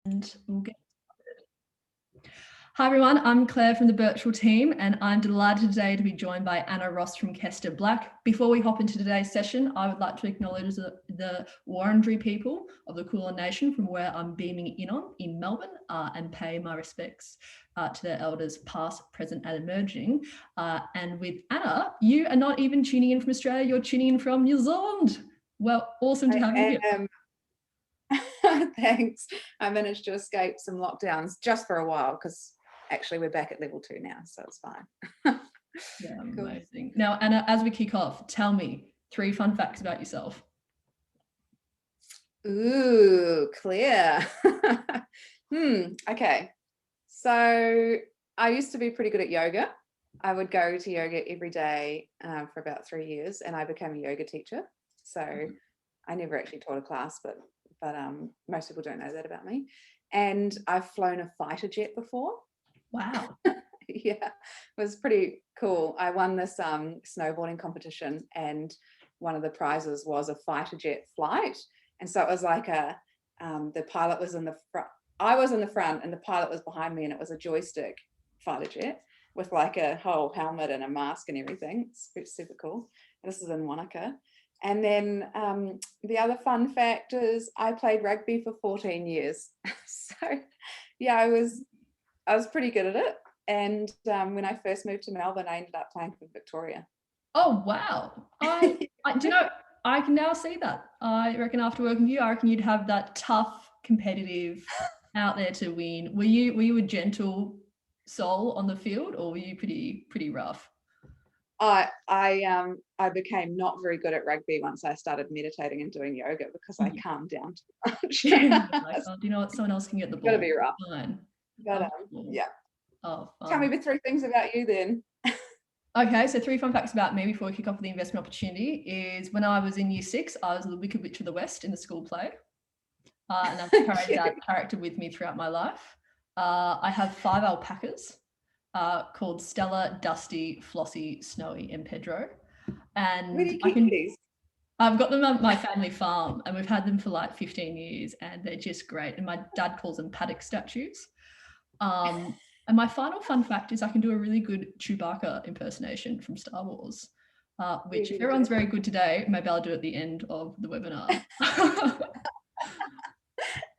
and we'll get started. Hi everyone, I'm Claire from the Birchal team and I'm delighted today to be joined by Anna Ross from Kester Black. Before we hop into today's session, I would like to acknowledge the Wurundjeri people of the Kulin Nation from where I'm beaming in on in Melbourne and pay my respects to their elders past, present and emerging. And with Anna, you are not even tuning in from Australia, you're tuning in from New Zealand. Well, awesome to have you here. Thanks. I managed to escape some lockdowns just for a while because actually we're back at level 2 now, so it's fine. Yeah, Cool. amazing. Now, Anna, as we kick off, tell me 3 fun facts about yourself. Ooh, Claire. Okay. So I used to be pretty good at yoga. I would go to yoga every day for about 3 years, and I became a yoga teacher. So I never actually taught a class, but most people don't know that about me. And I've flown a fighter jet before. Wow. Yeah, it was pretty cool. I won this snowboarding competition, and one of the prizes was a fighter jet flight. And so it was like the pilot was in the front, I was in the front, and the pilot was behind me, and it was a joystick fighter jet with like a whole helmet and a mask and everything. It's super cool. This is in Wanaka. And then the other fun fact is I played rugby for 14 years. So yeah, I was pretty good at it. And when I first moved to Melbourne, I ended up playing for Victoria. Oh, wow. Do you know, I can now see that. I reckon after working with you, I reckon you'd have that tough, competitive, out there to win. Were you a gentle soul on the field, or were you pretty rough? I became not very good at rugby once I started meditating and doing yoga because I calmed down too much. Like, oh, do you know what? Someone else can get the ball. Gotta be rough. Fine. But yeah. Oh, fun. Tell me the 3 things about you then. Okay, so 3 fun facts about me before we kick off with the investment opportunity is when I was in year 6, I was the Wicked Witch of the West in the school play. And I've carried that character with me throughout my life. I have 5 alpacas called Stella, Dusty, Flossie, Snowy, and Pedro. And where do you keep these? I've got them at my family farm, and we've had them for like 15 years, and they're just great. And my dad calls them paddock statues. And my final fun fact is I can do a really good Chewbacca impersonation from Star Wars, which if everyone's very good today, maybe I'll do at the end of the webinar.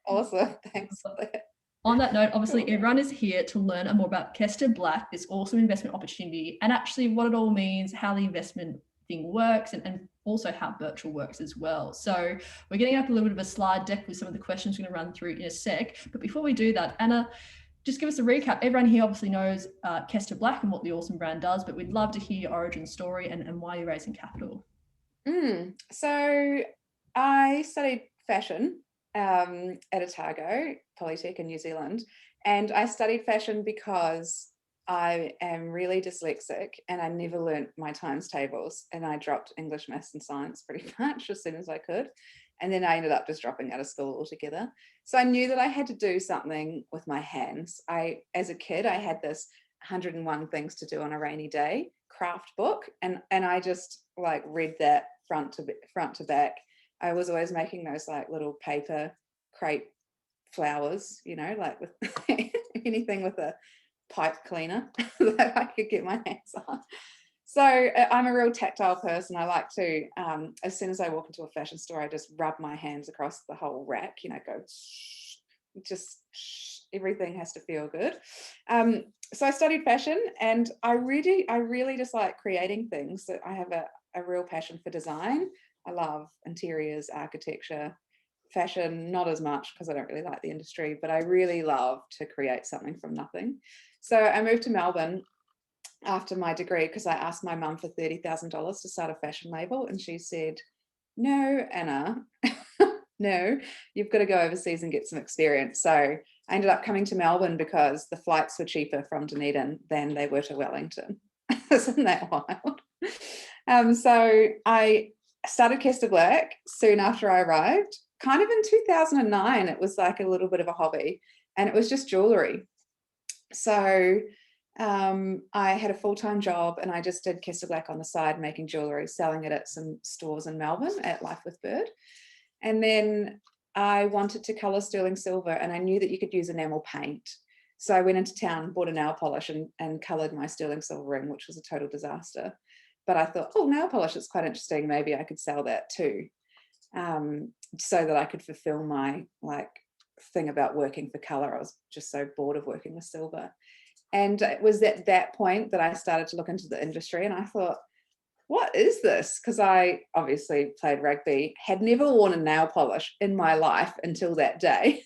Awesome, thanks for that. On that note, obviously everyone is here to learn more about Kester Black, this awesome investment opportunity, and actually what it all means, how the investment thing works, and also how Birchal works as well. So we're getting up a little bit of a slide deck with some of the questions we're going to run through in a sec. But before we do that, Anna, just give us a recap. Everyone here obviously knows Kester Black and what the awesome brand does, but we'd love to hear your origin story and why you're raising capital. So I studied fashion at Otago Polytech in New Zealand, and I studied fashion because I am really dyslexic and I never learnt my times tables, and I dropped English, maths and science pretty much as soon as I could. And then I ended up just dropping out of school altogether. So I knew that I had to do something with my hands. As a kid, I had this 101 things to do on a rainy day craft book, and I just like read that front to back. I was always making those like little paper crepe flowers, you know, like with anything with a pipe cleaner that I could get my hands on. So I'm a real tactile person. I like to, as soon as I walk into a fashion store, I just rub my hands across the whole rack, you know, go just everything has to feel good. So I studied fashion, and I really just like creating things. So I have a real passion for design. I love interiors, architecture, fashion, not as much because I don't really like the industry, but I really love to create something from nothing. So I moved to Melbourne after my degree because I asked my mum for $30,000 to start a fashion label, and she said, "No, Anna, no, you've got to go overseas and get some experience." So I ended up coming to Melbourne because the flights were cheaper from Dunedin than they were to Wellington. Isn't that wild? So I started Kester Black soon after I arrived, kind of in 2009. It was like a little bit of a hobby, and it was just jewellery. So I had a full-time job, and I just did Kester Black on the side, making jewellery, selling it at some stores in Melbourne at Life with Bird. And then I wanted to colour sterling silver, and I knew that you could use enamel paint. So I went into town, bought a nail polish, and coloured my sterling silver ring, which was a total disaster. But I thought, oh, nail polish is quite interesting. Maybe I could sell that too, so that I could fulfill my thing about working for colour. I was just so bored of working with silver. And it was at that point that I started to look into the industry, and I thought, what is this? Because I obviously played rugby, had never worn a nail polish in my life until that day.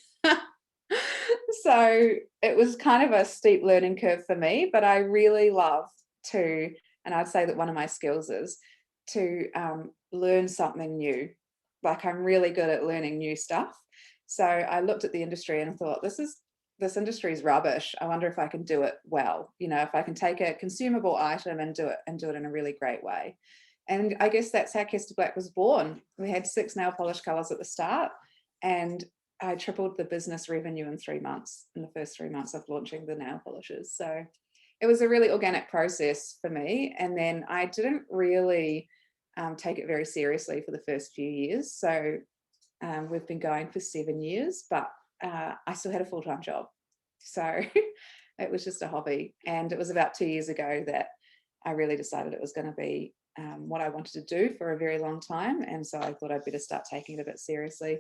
So it was kind of a steep learning curve for me, but I really love to, and I'd say that one of my skills is to learn something new. Like, I'm really good at learning new stuff. So I looked at the industry and thought, this industry is rubbish. I wonder if I can do it well. You know, if I can take a consumable item and do it in a really great way. And I guess that's how Kester Black was born. We had 6 nail polish colours at the start, and I tripled the business revenue in 3 months, in the first 3 months of launching the nail polishes. So it was a really organic process for me. And then I didn't really take it very seriously for the first few years. So we've been going for 7 years, but I still had a full-time job. So it was just a hobby. And it was about 2 years ago that I really decided it was going to be what I wanted to do for a very long time. And so I thought I'd better start taking it a bit seriously.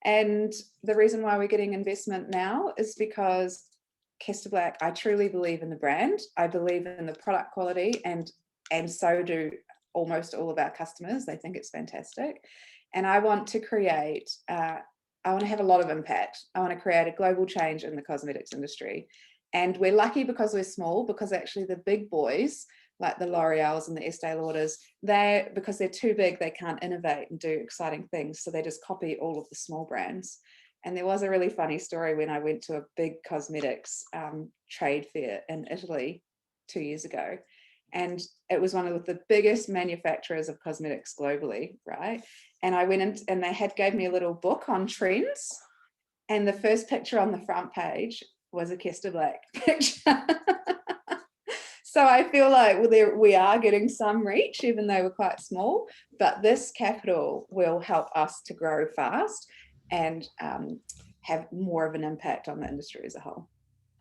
And the reason why we're getting investment now is because Kester Black, I truly believe in the brand. I believe in the product quality, and so do almost all of our customers. They think it's fantastic. And I want to create, I want to have a lot of impact. I want to create a global change in the cosmetics industry. And we're lucky because we're small, because actually the big boys, like the L'Oreals and the Estee Lauders, because they're too big, they can't innovate and do exciting things. So they just copy all of the small brands. And there was a really funny story when I went to a big cosmetics trade fair in Italy 2 years ago. And it was one of the biggest manufacturers of cosmetics globally, right? And I went in, and they gave me a little book on trends. And the first picture on the front page was a Kester Black picture. So I feel like we are getting some reach, even though we're quite small, but this capital will help us to grow fast and have more of an impact on the industry as a whole.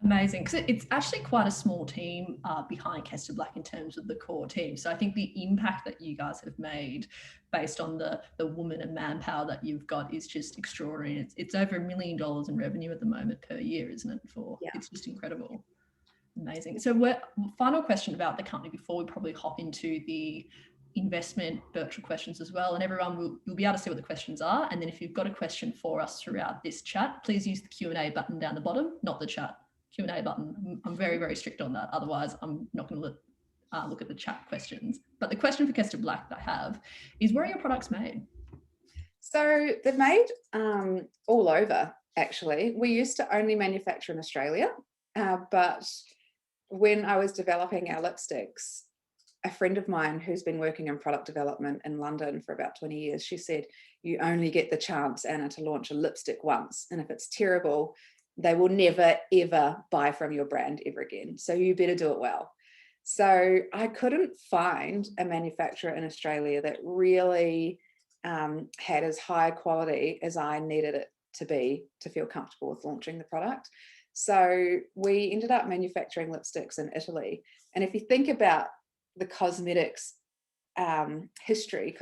Amazing, because it's actually quite a small team behind Kester Black in terms of the core team. So I think the impact that you guys have made based on the woman and manpower that you've got is just extraordinary. It's over $1 million in revenue at the moment per year, isn't it? It's just incredible. Amazing. So final question about the company before we probably hop into the investment Birchal questions as well. And everyone you'll be able to see what the questions are. And then if you've got a question for us throughout this chat, please use the Q&A button down the bottom, not the chat. Q&A button. I'm very, very strict on that. Otherwise, I'm not going to look at the chat questions. But the question for Kester Black that I have is, where are your products made? So they're made all over, actually. We used to only manufacture in Australia, but when I was developing our lipsticks, a friend of mine who's been working in product development in London for about 20 years, she said, you only get the chance, Anna, to launch a lipstick once. And if it's terrible, they will never, ever buy from your brand ever again. So you better do it well. So I couldn't find a manufacturer in Australia that really had as high quality as I needed it to be to feel comfortable with launching the product. So we ended up manufacturing lipsticks in Italy. And if you think about the cosmetics industry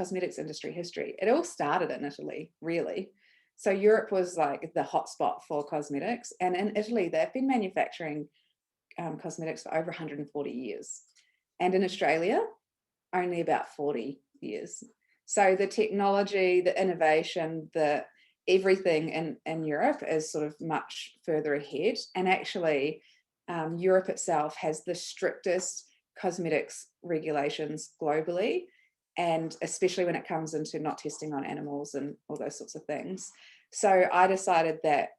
history, it all started in Italy, really. So Europe was like the hotspot for cosmetics. And in Italy, they've been manufacturing cosmetics for over 140 years. And in Australia, only about 40 years. So the technology, the innovation, everything in Europe is sort of much further ahead. And actually, Europe itself has the strictest cosmetics regulations globally, and especially when it comes into not testing on animals and all those sorts of things. So I decided that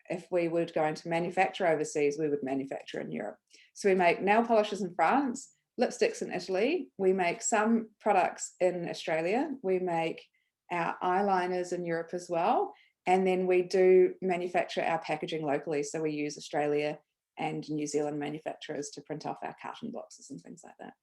if we were going to manufacture overseas, we would manufacture in Europe. So we make nail polishes in France, lipsticks in Italy. We make some products in Australia. We make our eyeliners in Europe as well. And then we do manufacture our packaging locally. So we use Australia and New Zealand manufacturers to print off our carton boxes and things like that.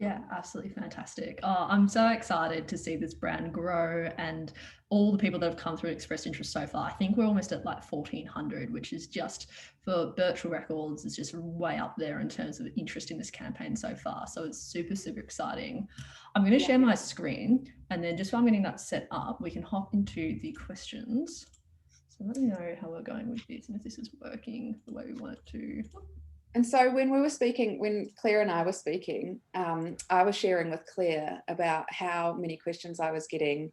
Yeah, absolutely fantastic. Oh, I'm so excited to see this brand grow and all the people that have come through and expressed interest so far. I think we're almost at like 1,400, which is just for Birchal Records, is just way up there in terms of interest in this campaign so far. So it's super, super exciting. I'm going to share my screen, and then just while I'm getting that set up, we can hop into the questions. So let me know how we're going with this and if this is working the way we want it to. And so when we were speaking, when Claire and I were speaking, I was sharing with Claire about how many questions I was getting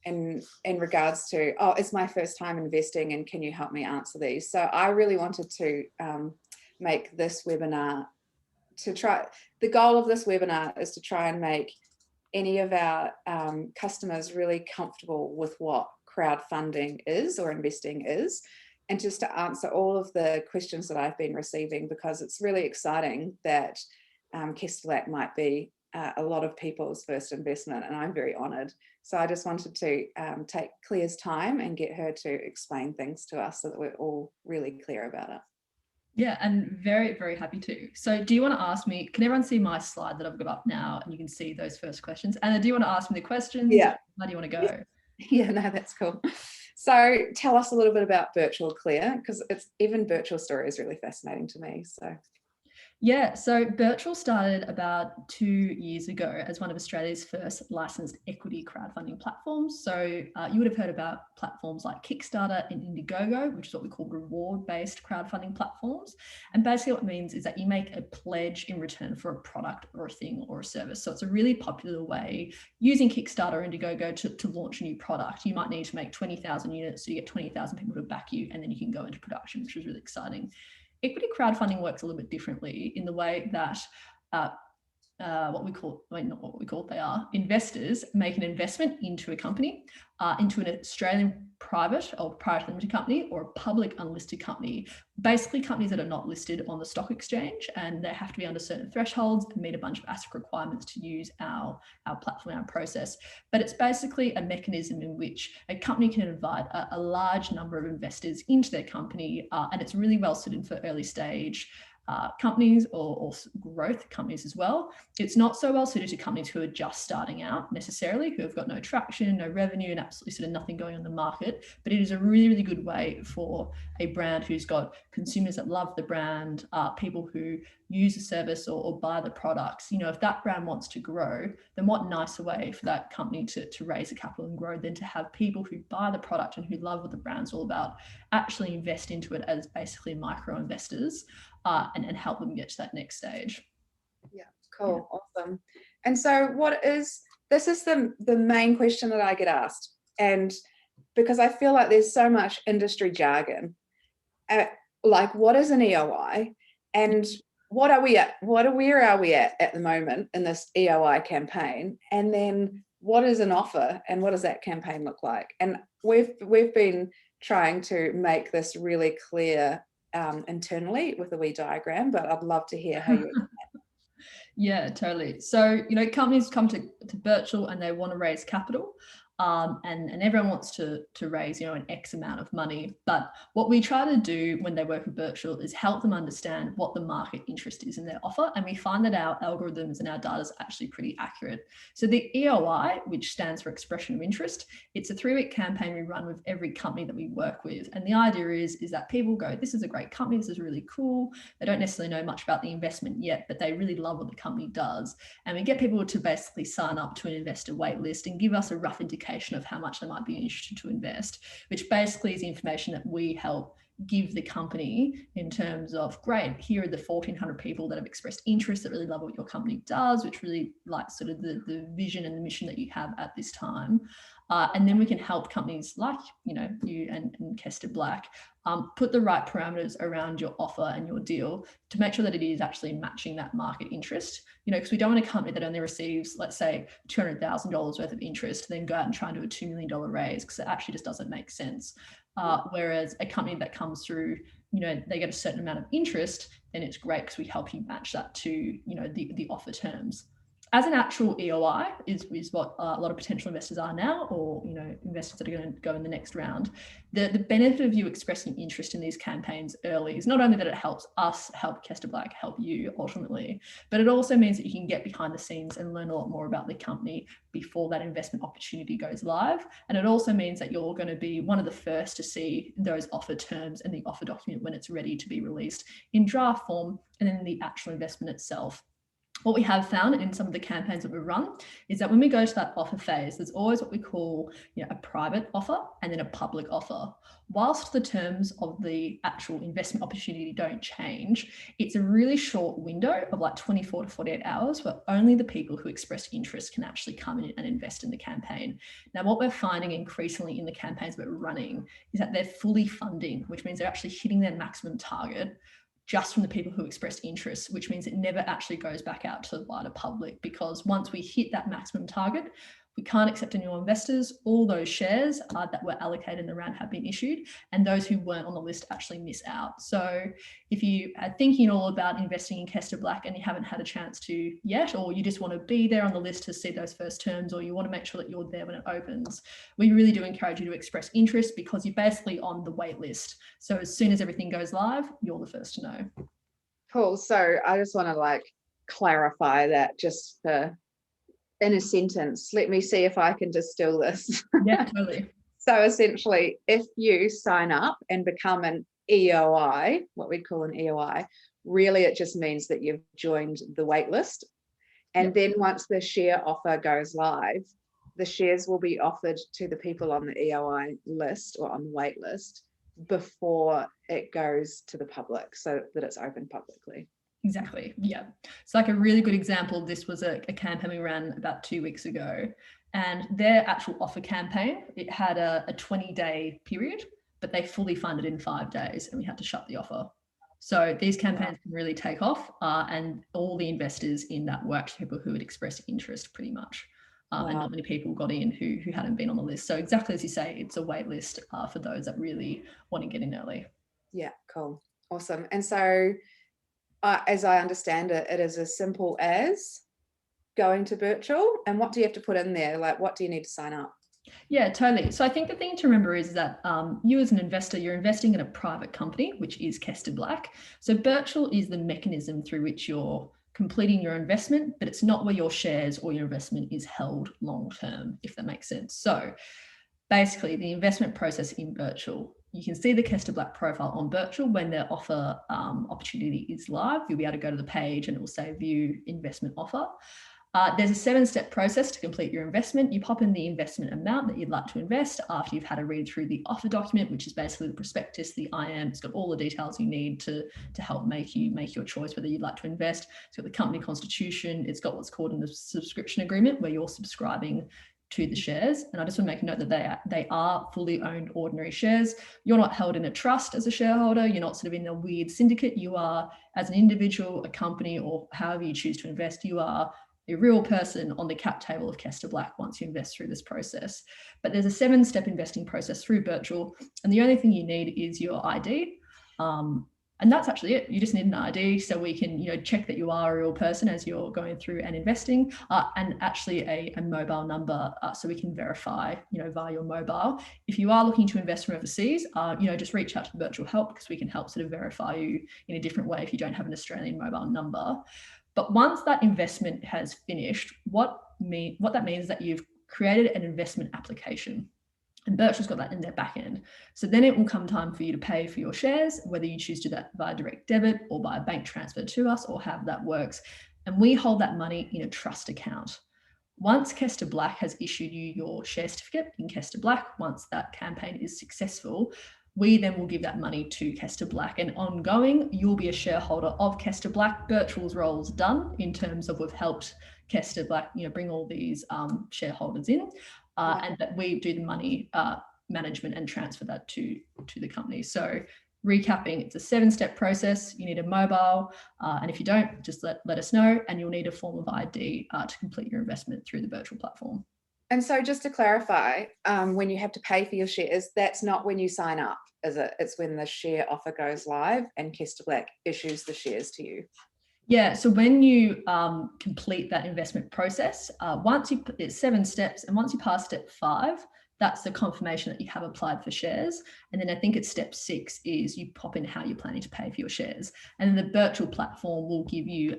in regards to, oh, it's my first time investing and can you help me answer these? So I really wanted to make this webinar the goal of this webinar is to try and make any of our customers really comfortable with what crowdfunding is or investing is, and just to answer all of the questions that I've been receiving, because it's really exciting that Kester Black might be a lot of people's first investment, and I'm very honoured. So I just wanted to take Claire's time and get her to explain things to us so that we're all really clear about it. Yeah, and very, very happy to. So do you want to ask me, can everyone see my slide that I've got up now and you can see those first questions? And do you want to ask me the questions? Yeah. How do you want to go? Yeah, no, that's cool. So tell us a little bit about Birchal, Claire, because even Birchal's story is really fascinating to me. So Yeah, so Birchal started about 2 years ago as one of Australia's first licensed equity crowdfunding platforms. So you would have heard about platforms like Kickstarter and Indiegogo, which is what we call reward-based crowdfunding platforms. And basically what it means is that you make a pledge in return for a product or a thing or a service. So it's a really popular way using Kickstarter or Indiegogo to launch a new product. You might need to make 20,000 units, so you get 20,000 people to back you, and then you can go into production, which is really exciting. Equity crowdfunding works a little bit differently in the way that investors make an investment into a company, into an Australian private or private limited company or a public unlisted company, basically companies that are not listed on the stock exchange, and they have to be under certain thresholds and meet a bunch of ASIC requirements to use our platform, our process. But it's basically a mechanism in which a company can invite a large number of investors into their company, and it's really well suited for early stage companies or growth companies as well. It's not so well suited to companies who are just starting out necessarily, who have got no traction, no revenue, and absolutely sort of nothing going on in the market. But it is a really, really good way for a brand who's got consumers that love the brand, people who use the service or buy the products. You know, if that brand wants to grow, then what nicer way for that company to raise the capital and grow than to have people who buy the product and who love what the brand's all about actually invest into it as basically micro investors. And help them get to that next stage. Yeah, cool, yeah. Awesome. And so this is the main question that I get asked, and because I feel like there's so much industry jargon, like what is an EOI and where are we at the moment in this EOI campaign, and then what is an offer and what does that campaign look like? And we've been trying to make this really clear internally with a wee diagram, but I'd love to hear how you Yeah, totally. So, you know, companies come to Birchal and they want to raise capital. And everyone wants to raise, you know, an X amount of money. But what we try to do when they work with Birchal is help them understand what the market interest is in their offer. And we find that our algorithms and our data is actually pretty accurate. So the EOI, which stands for expression of interest, it's a 3-week campaign we run with every company that we work with. And the idea is that people go, this is a great company, this is really cool. They don't necessarily know much about the investment yet, but they really love what the company does. And we get people to basically sign up to an investor wait list and give us a rough indication of how much they might be interested to invest, which basically is information that we help give the company in terms of, great, here are the 1,400 people that have expressed interest, that really love what your company does, which really like sort of the vision and the mission that you have at this time. And then we can help companies like, you know, you and Kester Black put the right parameters around your offer and your deal to make sure that it is actually matching that market interest. You know, because we don't want a company that only receives, let's say, $200,000 worth of interest, then go out and try and do a $2 million raise, because it actually just doesn't make sense. Whereas a company that comes through, you know, they get a certain amount of interest, then it's great because we help you match that to, you know, the offer terms. as an actual EOI is what a lot of potential investors are now, or investors that are going to go in the next round. The benefit of you expressing interest in these campaigns early is not only that it helps us help Kester Black help you ultimately, but it also means that you can get behind the scenes and learn a lot more about the company before that investment opportunity goes live. And it also means that you're going to be one of the first to see those offer terms and the offer document when it's ready to be released in draft form, and then the actual investment itself. What we have found in some of the campaigns that we run is that when we go to that offer phase, there's always what we call a private offer and then a public offer. Whilst the terms of the actual investment opportunity don't change, it's a really short window of like 24 to 48 hours where only the people who express interest can actually come in and invest in the campaign. Now, what we're finding increasingly in the campaigns that we're running is that they're fully funding, which means they're actually hitting their maximum target just from the people who expressed interest, which means it never actually goes back out to the wider public, because once we hit that maximum target, we can't accept any more investors. All those shares that were allocated in the round have been issued, and those who weren't on the list actually miss out. So if you are thinking all about investing in Kester Black and you haven't had a chance to yet, or you just want to be there on the list to see those first terms, or you want to make sure that you're there when it opens, we really do encourage you to express interest, because you're basically on the wait list. So as soon as everything goes live, you're the first to know. Cool. So I just want to clarify that just in a sentence. Let me see if I can distill this. Yeah, totally. So essentially, if you sign up and become an EOI, what we'd call an EOI, really it just means that you've joined the wait list. And then once the share offer goes live, the shares will be offered to the people on the EOI list or on the wait list before it goes to the public, so that it's open publicly. Exactly. Yeah. So like a really good example, this was a campaign we ran about 2 weeks ago, and their actual offer campaign, it had a 20-day period, but they fully funded in 5 days and we had to shut the offer. So these campaigns can really take off, and all the investors in that were actually people who had expressed interest pretty much. And not many people got in who hadn't been on the list. So exactly as you say, it's a wait list for those that really want to get in early. Yeah, cool. Awesome. And so as I understand it, it is as simple as going to Birchal. And what do you have to put in there? What do you need to sign up? Yeah, totally. So I think the thing to remember is that you as an investor, you're investing in a private company, which is Kester Black. So Birchal is the mechanism through which you're completing your investment, but it's not where your shares or your investment is held long term, if that makes sense. So basically the investment process in Birchal, you can see the Kester Black profile on Birchal when their offer opportunity is live. You'll be able to go to the page and it will say view investment offer. There's a 7-step process to complete your investment. You pop in the investment amount that you'd like to invest after you've had a read through the offer document, which is basically the prospectus, the IM. It's got all the details you need to help make your choice whether you'd like to invest. It's got the company constitution. It's got what's called a subscription agreement where you're subscribing to the shares. And I just want to make a note that they are fully owned ordinary shares. You're not held in a trust as a shareholder. You're not sort of in a weird syndicate. You are, as an individual, a company, or however you choose to invest, you are a real person on the cap table of Kester Black once you invest through this process. But there's a 7-step investing process through Birchal, and the only thing you need is your ID. And that's actually it. You just need an ID so we can, check that you are a real person as you're going through and investing, and actually a mobile number so we can verify, via your mobile. If you are looking to invest from overseas, just reach out to the Birchal help, because we can help sort of verify you in a different way if you don't have an Australian mobile number. But once that investment has finished, what that means is that you've created an investment application. And Birchal's got that in their back end. So then it will come time for you to pay for your shares, whether you choose to do that via direct debit or by a bank transfer to us, or how that works. And we hold that money in a trust account. Once Kester Black has issued you your share certificate in Kester Black, once that campaign is successful, we then will give that money to Kester Black, and ongoing, you'll be a shareholder of Kester Black. Birchal's role is done in terms of we've helped Kester Black, bring all these shareholders in, and that we do the money management and transfer that to the company. So recapping, it's a 7-step process. You need a mobile, and if you don't, just let us know, and you'll need a form of ID to complete your investment through the Birchal platform. And so just to clarify, when you have to pay for your shares, that's not when you sign up, is it? It's when the share offer goes live and Kester Black issues the shares to you. Yeah, so when you complete that investment process, it's 7 steps, and once you pass step 5, that's the confirmation that you have applied for shares. And then I think it's step 6 is you pop in how you're planning to pay for your shares. And then the Birchal platform will give you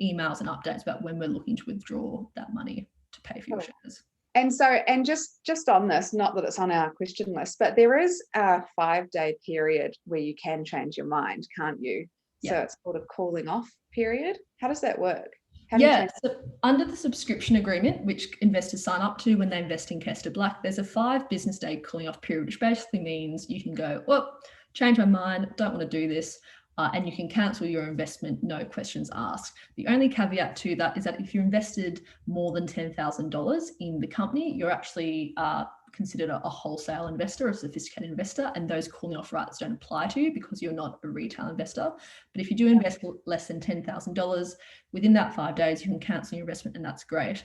emails and updates about when we're looking to withdraw that money to pay for your shares. And so, and just on this, not that it's on our question list, but there is a 5-day period where you can change your mind, can't you? Yeah. So it's called a cooling off period. How does that work? How do you change? So under the subscription agreement, which investors sign up to when they invest in Kester Black, there's a 5 business day cooling off period, which basically means you can go, well, change my mind, don't want to do this, and you can cancel your investment, no questions asked. The only caveat to that is that if you invested more than $10,000 in the company, you're actually considered a wholesale investor, a sophisticated investor, and those cooling off rights don't apply to you because you're not a retail investor. But if you do invest less than $10,000 within that 5 days, you can cancel your investment, and that's great.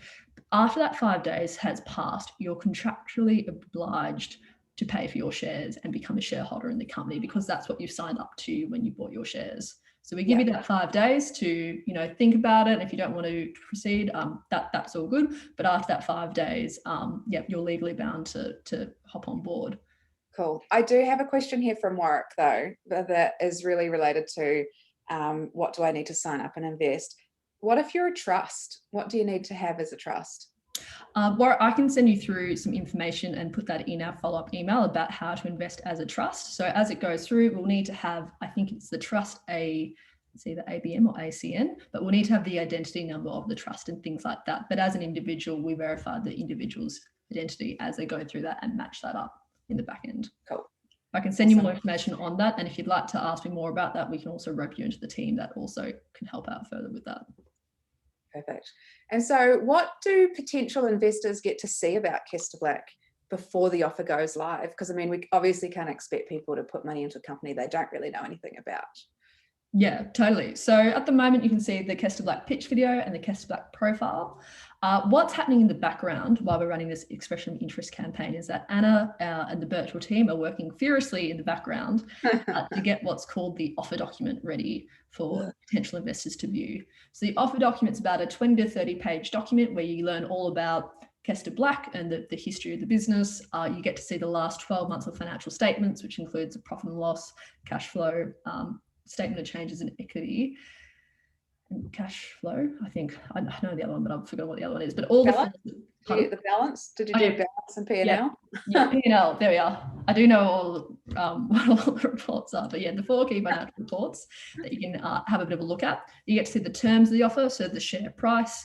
After that 5 days has passed, you're contractually obliged to pay for your shares and become a shareholder in the company, because that's what you've signed up to when you bought your shares. So we give you that 5 days to, think about it. If you don't want to proceed, that's all good. But after that 5 days, you're legally bound to hop on board. Cool. I do have a question here from Warwick, though, that is really related to what do I need to sign up and invest? What if you're a trust? What do you need to have as a trust? I can send you through some information and put that in our follow-up email about how to invest as a trust. So as it goes through, we'll need to have, I think it's the trust it's either ABM or ACN, but we'll need to have the identity number of the trust and things like that. But as an individual, we verify the individual's identity as they go through that and match that up in the back end. Cool. I can send you more information on that. And if you'd like to ask me more about that, we can also rope you into the team that also can help out further with that. Perfect. And so what do potential investors get to see about Kester Black before the offer goes live? Because I mean, we obviously can't expect people to put money into a company they don't really know anything about. Yeah, totally. So at the moment, you can see the Kester Black pitch video and the Kester Black profile. What's happening in the background while we're running this expression of interest campaign is that Anna and the Birchal team are working furiously in the background to get what's called the offer document ready for potential investors to view. So the offer document's about a 20 to 30 page document where you learn all about Kester Black and the history of the business. You get to see the last 12 months of financial statements, which includes a profit and loss, cash flow, statement of changes in equity and cash flow. I think I know the other one, but I've forgotten what the other one is. But all balance? Did you get the balance? Did you do balance and P&L? Yeah, P&L. There we are. I do know all what all the reports are, but yeah, the 4 key financial reports that you can have a bit of a look at. You get to see the terms of the offer, so the share price,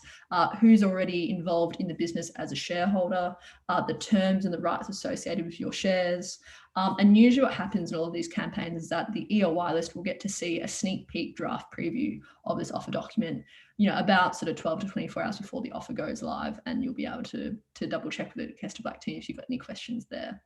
who's already involved in the business as a shareholder, the terms and the rights associated with your shares. And usually what happens in all of these campaigns is that the EOI list will get to see a sneak peek draft preview of this offer document, about sort of 12 to 24 hours before the offer goes live, and you'll be able to double check with the Kester Black team if you've got any questions there.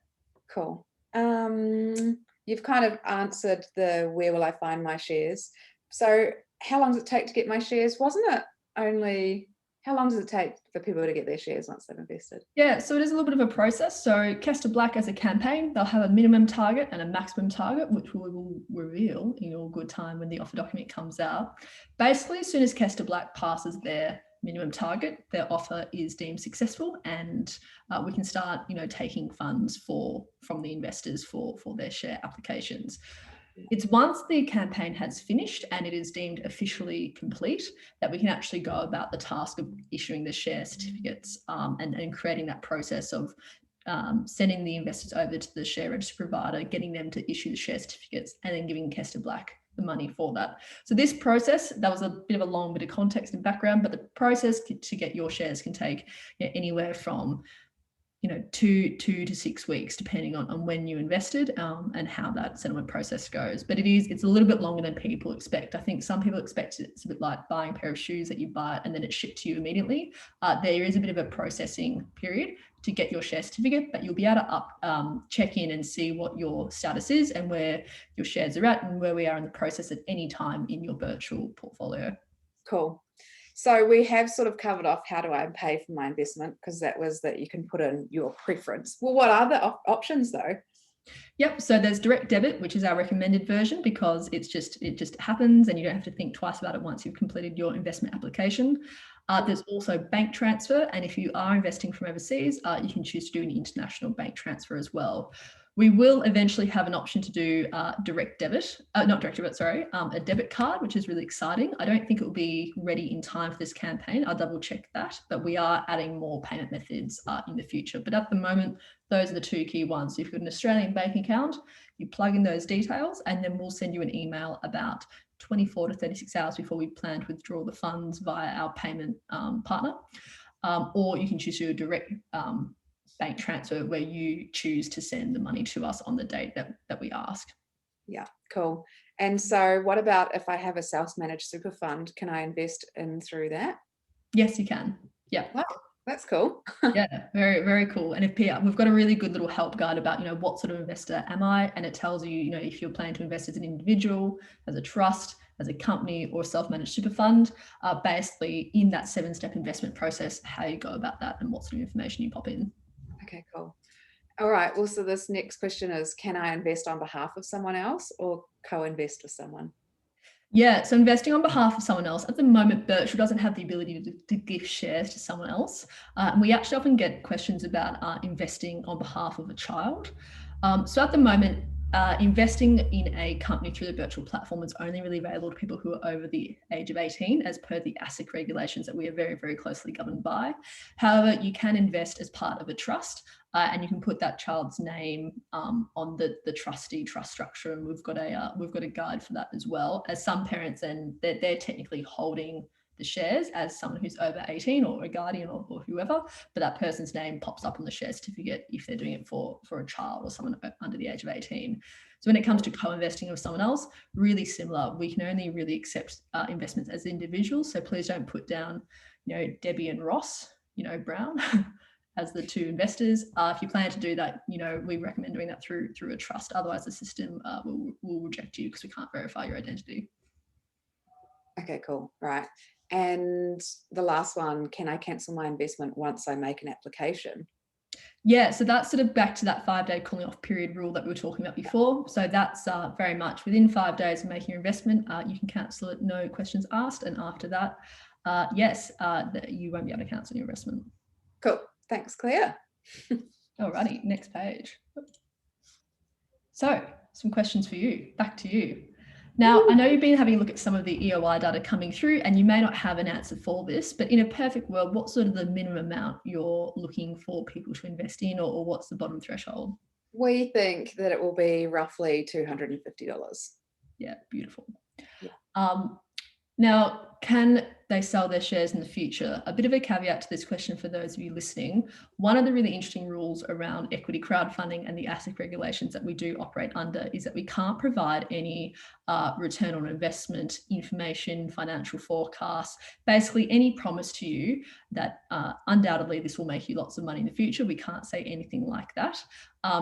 Cool. You've kind of answered the where will I find my shares. So how long does it take to get my shares? Wasn't it only, how long does it take for people to get their shares once they've invested? Yeah, so it is a little bit of a process. So Kester Black as a campaign, they'll have a minimum target and a maximum target, which we will reveal in all good time when the offer document comes out. Basically, as soon as Kester Black passes their minimum target, their offer is deemed successful, and we can start, taking funds from the investors for their share applications. It's once the campaign has finished and it is deemed officially complete that we can actually go about the task of issuing the share certificates and creating that process of sending the investors over to the share register provider, getting them to issue the share certificates, and then giving Kester Black the money for that. So this process, that was a bit of a long bit of context and background, but the process to get your shares can take anywhere from 2 to 6 weeks, depending on when you invested and how that settlement process goes. But it's a little bit longer than people expect. I think some people expect it's a bit like buying a pair of shoes that you buy and then it's shipped to you immediately. There is a bit of a processing period to get your share certificate, but you'll be able to check in and see what your status is and where your shares are at and where we are in the process at any time in your Birchal portfolio. Cool. So we have sort of covered off how do I pay for my investment, because that was that you can put in your preference. Well, what are the options though? Yep. So there's direct debit, which is our recommended version because it just happens and you don't have to think twice about it once you've completed your investment application. There's also bank transfer, and if you are investing from overseas, you can choose to do an international bank transfer as well. We will eventually have an option to do direct debit, not direct debit, sorry, a debit card, which is really exciting. I don't think it will be ready in time for this campaign. I'll double check that, but we are adding more payment methods in the future. But at the moment, those are the two key ones. So if you've got an Australian bank account, you plug in those details and then we'll send you an email about 24 to 36 hours before we plan to withdraw the funds via our payment partner. Or you can choose to do a direct bank transfer where you choose to send the money to us on the date that we ask. Yeah, cool. And so what about if I have a self-managed super fund? Can I invest in through that? Yes, you can. Yeah. Wow, that's cool. Yeah, very, very cool. And we've got a really good little help guide about, what sort of investor am I? And it tells you, if you're planning to invest as an individual, as a trust, as a company, or a self-managed super fund, basically in that 7-step investment process, how you go about that and what sort of information you pop in. Okay, cool. All right. Well, so this next question is, can I invest on behalf of someone else or co-invest with someone? Yeah, so investing on behalf of someone else. At the moment, Birchal doesn't have the ability to give shares to someone else. And we actually often get questions about investing on behalf of a child. So at the moment, investing in a company through the Birchal platform is only really available to people who are over the age of 18, as per the ASIC regulations that we are very, very closely governed by. However, you can invest as part of a trust. And you can put that child's name on the trustee trust structure, and we've got a guide for that as well. As some parents, and they're technically holding the shares as someone who's over 18 or a guardian or whoever, but that person's name pops up on the share certificate if they're doing it for a child or someone under the age of 18. So when it comes to co-investing with someone else, really similar. We can only really accept investments as individuals. So please don't put down, Debbie and Ross, Brown. As the two investors. If you plan to do that, we recommend doing that through a trust. Otherwise, the system will reject you because we can't verify your identity. Okay, cool. Right. And the last one, can I cancel my investment once I make an application? Yeah, so that's sort of back to that 5-day cooling off period rule that we were talking about before. So that's very much within 5 days of making your investment, you can cancel it, no questions asked. And after that, yes, you won't be able to cancel your investment. Cool. Thanks, Claire. Alrighty, next page. So some questions for you, back to you. Now, I know you've been having a look at some of the EOI data coming through and you may not have an answer for this, but in a perfect world, what's sort of the minimum amount you're looking for people to invest in, or what's the bottom threshold? We think that it will be roughly $250. Yeah, beautiful. Yeah. Now, can they sell their shares in the future? A bit of a caveat to this question for those of you listening. One of the really interesting rules around equity crowdfunding and the ASIC regulations that we do operate under is that we can't provide any return on investment information, financial forecasts, basically any promise to you that undoubtedly this will make you lots of money in the future. We can't say anything like that.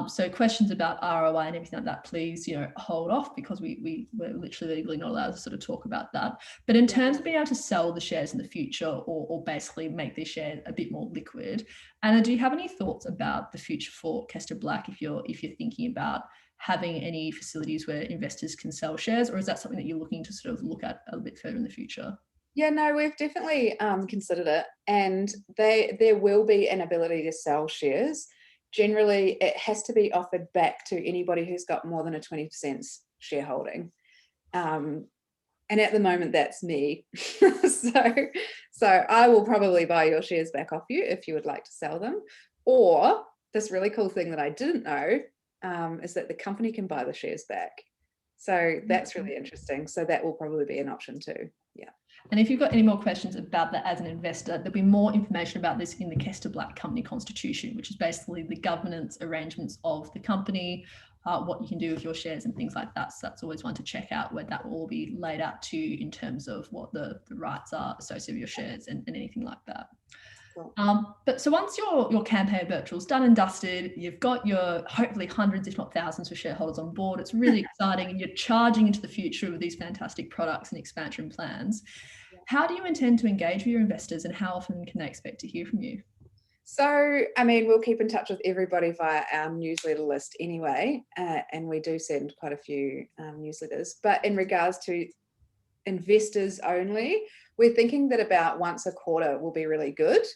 So questions about ROI and everything like that, please, hold off, because we're literally legally not allowed to sort of talk about that. But in terms of being able to sell the shares in the future, or basically make these shares a bit more liquid, Anna, do you have any thoughts about the future for Kester Black if you're thinking about having any facilities where investors can sell shares, or is that something that you're looking to sort of look at a bit further in the future? Yeah, no, we've definitely considered it, and there will be an ability to sell shares. Generally, it has to be offered back to anybody who's got more than a 20% shareholding. And at the moment, that's me. so I will probably buy your shares back off you if you would like to sell them. Or this really cool thing that I didn't know is that the company can buy the shares back. So that's really interesting. So that will probably be an option too. Yeah. And if you've got any more questions about that as an investor, there'll be more information about this in the Kester Black Company Constitution, which is basically the governance arrangements of the company, what you can do with your shares and things like that. So that's always one to check out, where that will all be laid out to you in terms of what the rights are associated with your shares and anything like that. Cool. But so once your campaign at Birchal's done and dusted, you've got your hopefully hundreds, if not thousands, of shareholders on board. It's really exciting, and you're charging into the future with these fantastic products and expansion plans. How do you intend to engage with your investors, and how often can they expect to hear from you? So, I mean, we'll keep in touch with everybody via our newsletter list anyway, and we do send quite a few newsletters. But in regards to investors only, we're thinking that about once a quarter will be really good,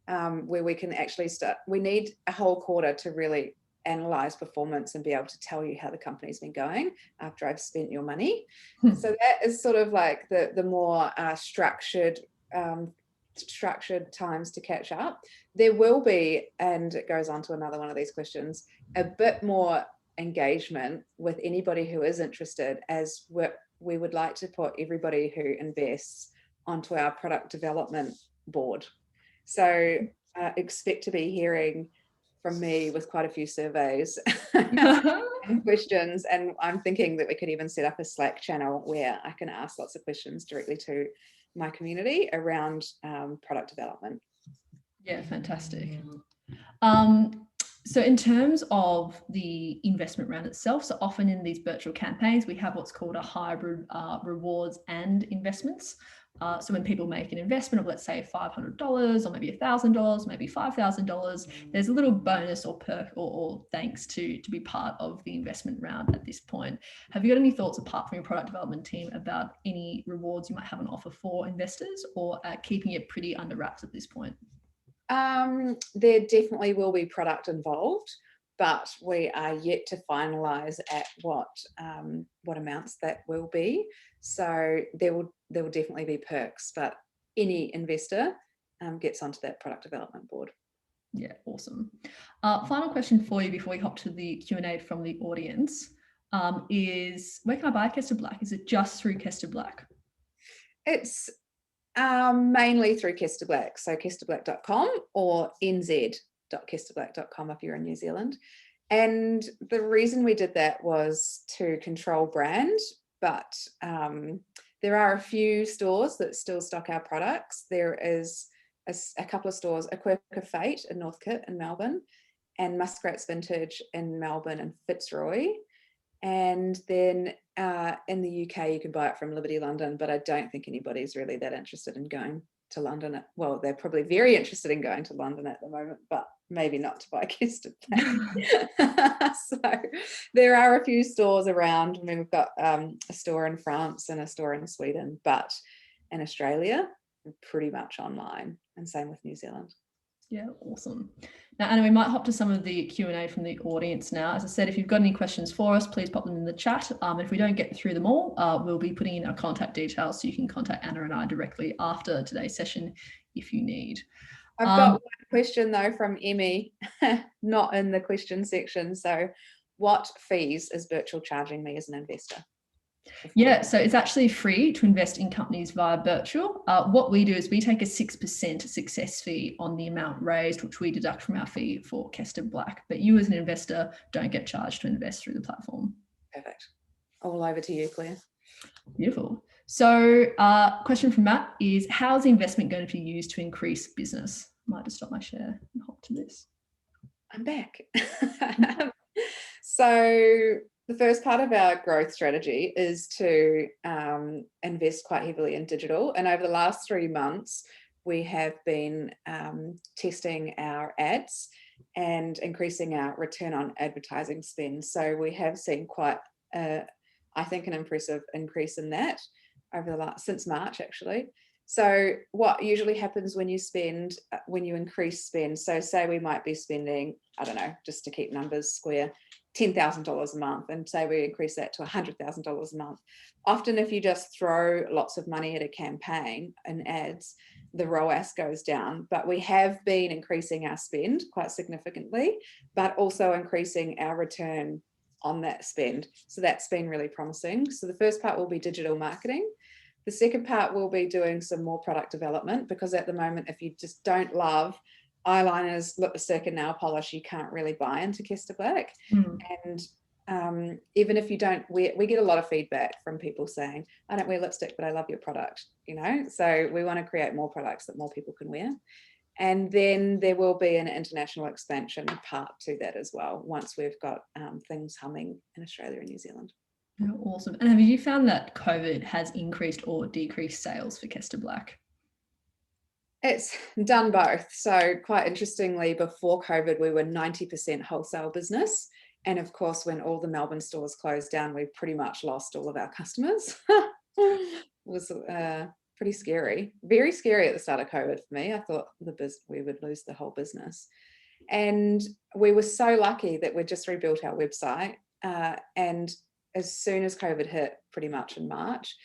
where we can actually start. We need a whole quarter to really analyze performance and be able to tell you how the company's been going after I've spent your money. So that is sort of like the more structured times to catch up. There will be, and it goes on to another one of these questions, a bit more engagement with anybody who is interested, as we would like to put everybody who invests onto our product development board. So expect to be hearing from me with quite a few surveys and questions, and I'm thinking that we could even set up a Slack channel where I can ask lots of questions directly to my community around product development. Yeah, fantastic. So in terms of the investment round itself, so often in these virtual campaigns, we have what's called a hybrid rewards and investments. So when people make an investment of, let's say, $500 or maybe $1,000, maybe $5,000, there's a little bonus or perk or thanks to be part of the investment round at this point. Have you got any thoughts apart from your product development team about any rewards you might have on offer for investors, or keeping it pretty under wraps at this point? There definitely will be product involved, but we are yet to finalize at what amounts that will be. So there will definitely be perks, but any investor gets onto that product development board. Yeah, awesome. Final question for you before we hop to the Q&A from the audience is, where can I buy Kester Black? Is it just through Kester Black? It's mainly through Kester Black, so kesterblack.com or nz.kesterblack.com if you're in New Zealand. And the reason we did that was to control brand, but there are a few stores that still stock our products. There is a couple of stores, A Quirk of Fate in Northcote in Melbourne, and Muskrat's Vintage in Melbourne and Fitzroy. And then in the UK, you can buy it from Liberty London, but I don't think anybody's really that interested in going to London. Well, they're probably very interested in going to London at the moment, but maybe not to buy Kester Black. So there are a few stores around. I mean, we've got a store in France and a store in Sweden, but in Australia, pretty much online, and same with New Zealand. Yeah, awesome. Now, Anna, we might hop to some of the Q&A from the audience now. As I said, if you've got any questions for us, please pop them in the chat. If we don't get through them all, we'll be putting in our contact details so you can contact Anna and I directly after today's session if you need. I've got one question though from Emmy, not in the question section. So what fees is Birchal charging me as an investor? Yeah, so it's actually free to invest in companies via Birchal. What we do is we take a 6% success fee on the amount raised, which we deduct from our fee for Kester Black. But you as an investor don't get charged to invest through the platform. Perfect. All over to you, Claire. Beautiful. So question from Matt is, how is the investment going to be used to increase business? I might just stop my share and hop to this. I'm back. So the first part of our growth strategy is to invest quite heavily in digital. And over the last 3 months, we have been testing our ads and increasing our return on advertising spend. So we have seen quite, I think, an impressive increase in that over since March, actually. So what usually happens when you increase spend, so say we might be spending, I don't know, just to keep numbers square, $10,000 a month, and say we increase that to $100,000 a month. Often if you just throw lots of money at a campaign and ads, the ROAS goes down. But we have been increasing our spend quite significantly, but also increasing our return on that spend. So that's been really promising. So the first part will be digital marketing. The second part will be doing some more product development, because at the moment, if you just don't love eyeliners, lipstick and nail polish, you can't really buy into Kester Black. And even if you don't wear, we get a lot of feedback from people saying, I don't wear lipstick, but I love your product, you know. So we want to create more products that more people can wear. And then there will be an international expansion part to that as well, once we've got things humming in Australia and New Zealand. Oh, awesome. And have you found that COVID has increased or decreased sales for Kester Black? It's done both. So quite interestingly, before COVID, we were 90% wholesale business. And of course, when all the Melbourne stores closed down, we pretty much lost all of our customers. It was pretty scary, very scary at the start of COVID for me. I thought we would lose the whole business. And we were so lucky that we just rebuilt our website. And as soon as COVID hit, pretty much in March,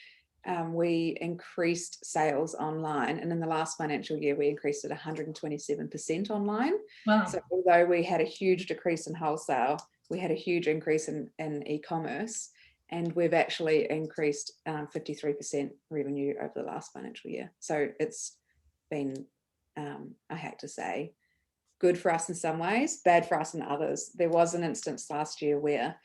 we increased sales online. And in the last financial year, we increased it 127% online. Wow. So although we had a huge decrease in wholesale, we had a huge increase in e-commerce. And we've actually increased 53% revenue over the last financial year. So it's been, I hate to say, good for us in some ways, bad for us in others. There was an instance last year where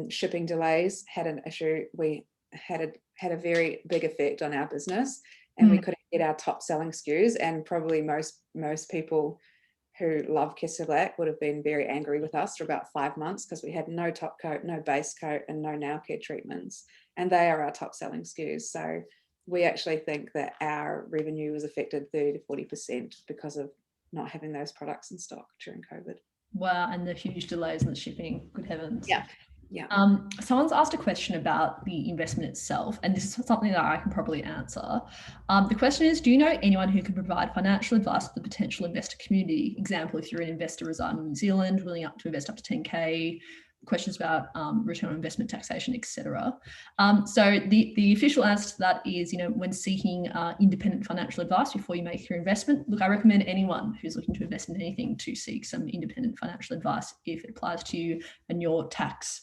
shipping delays had an issue. We had a very big effect on our business, and we couldn't get our top selling SKUs. And probably most people who love Kester Black would have been very angry with us for about 5 months because we had no top coat, no base coat, and no nail care treatments. And they are our top selling SKUs. So we actually think that our revenue was affected 30 to 40% because of not having those products in stock during COVID. Wow, and the huge delays in the shipping, good heavens. Yeah. Someone's asked a question about the investment itself, and this is something that I can probably answer. The question is, do you know anyone who can provide financial advice to the potential investor community? Example, if you're an investor residing in New Zealand, willing up to invest up to 10K, questions about return on investment, taxation, etc. So the official answer to that is, when seeking independent financial advice before you make your investment, look, I recommend anyone who's looking to invest in anything to seek some independent financial advice if it applies to you and your tax